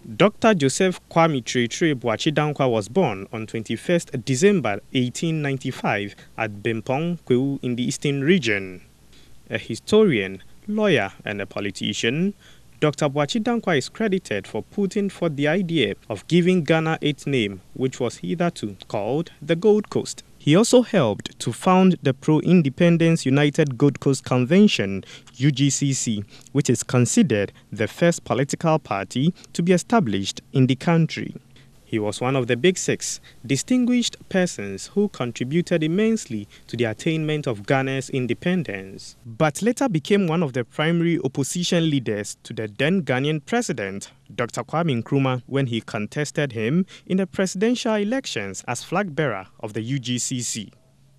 Dr. Joseph Kwame Boachi Danquah was born on 21st December 1895 at Bempong, Kwewu in the Eastern Region. A historian, lawyer and a politician, Dr. Boachi Danquah is credited for putting forth the idea of giving Ghana its name, which was hitherto called the Gold Coast. He also helped to found the Pro-Independence United Gold Coast Convention, UGCC, which is considered the first political party to be established in the country. He was one of the Big Six, distinguished persons who contributed immensely to the attainment of Ghana's independence, but later became one of the primary opposition leaders to the then Ghanaian president, Dr. Kwame Nkrumah, when he contested him in the presidential elections as flag bearer of the UGCC.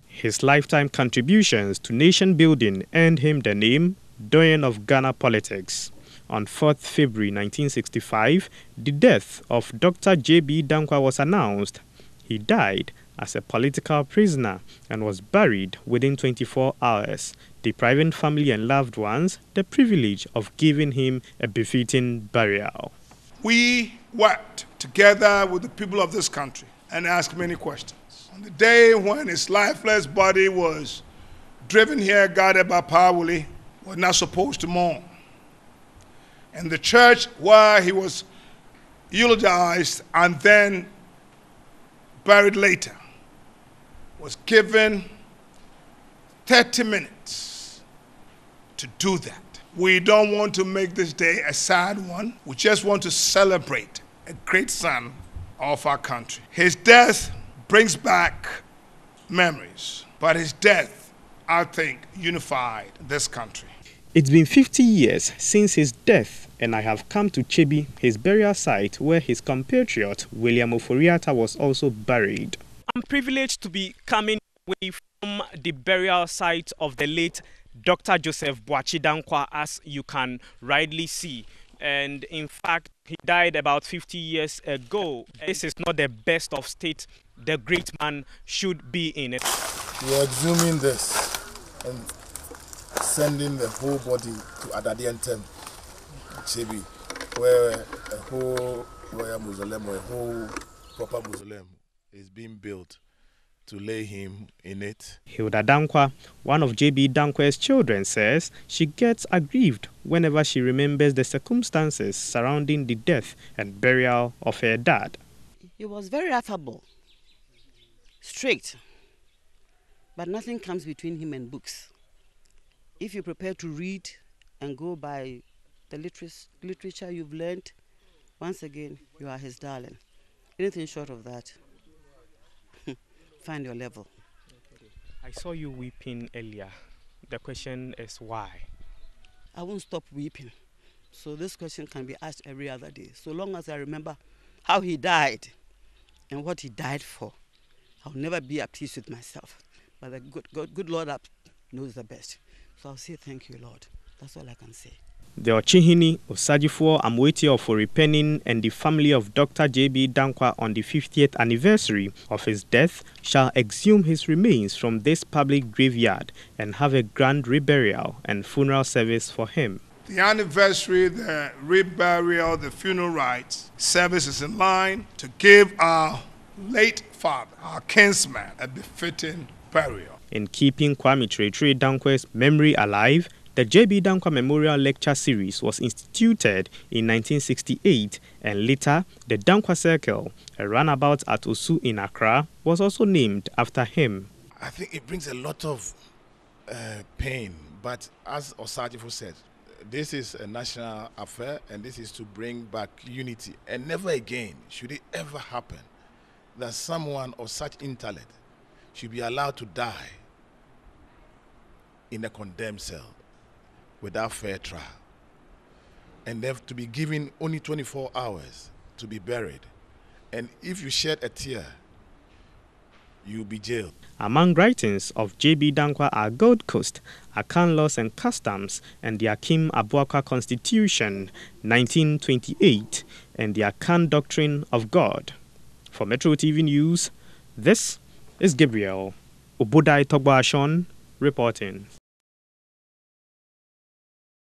His lifetime contributions to nation building earned him the name Doyen of Ghana Politics. On 4th February 1965, the death of Dr. J.B. Danquah was announced. He died as a political prisoner and was buried within 24 hours, depriving family and loved ones the privilege of giving him a befitting burial. We worked together with the people of this country and asked many questions. On the day when his lifeless body was driven here, guarded by Pawuli, was not supposed to mourn. And the church where he was eulogized and then buried later was given 30 minutes to do that. We don't want to make this day a sad one. We just want to celebrate a great son of our country. His death brings back memories, but his death, I think, unified this country. It's been 50 years since his death, and I have come to Chebi, his burial site, where his compatriot William Oforiatta was also buried. I'm privileged to be coming away from the burial site of the late Dr. Joseph Boachi Danquah, as you can rightly see. And in fact, he died about 50 years ago. This is not the best of state the great man should be in. We are exhuming this and sending the whole body to Adadiantem, Chebi, where a whole royal mausoleum or a whole proper mausoleum is being built to lay him in it. Hilda Danquah, one of J.B. Danquah's children, says she gets aggrieved whenever she remembers the circumstances surrounding the death and burial of her dad. He was very affable, strict, but nothing comes between him and books. If you prepare to read and go by the literature you've learned, once again, you are his darling. Anything short of that, find your level. I saw you weeping earlier. The question is why? I won't stop weeping. So this question can be asked every other day. So long as I remember how he died and what he died for, I'll never be at peace with myself. But the good Lord knows the best. So I'll say thank you, Lord. That's all I can say. The Ochihini, Osagyefo Amoetie of Oripenin and the family of Dr. J.B. Danquah on the 50th anniversary of his death shall exhume his remains from this public graveyard and have a grand reburial and funeral service for him. The anniversary, the reburial, the funeral rites service is in line to give our late father, our kinsman, a befitting burial. In keeping Kwame Danquah's memory alive, the J.B. Danquah Memorial Lecture Series was instituted in 1968, and later the Danquah Circle, a runabout at Osu in Accra, was also named after him. I think it brings a lot of pain, but as Osagyefo said, this is a national affair and this is to bring back unity. And never again should it ever happen that someone of such intellect should be allowed to die in a condemned cell without fair trial, and they have to be given only 24 hours to be buried. And if you shed a tear, you'll be jailed. Among writings of J.B. Danquah are Gold Coast, Akan Laws and Customs, and the Akim Abuakwa Constitution, 1928, and the Akan Doctrine of God. For Metro TV News, this is Gabriel Obudai Torgbor-Ashong reporting.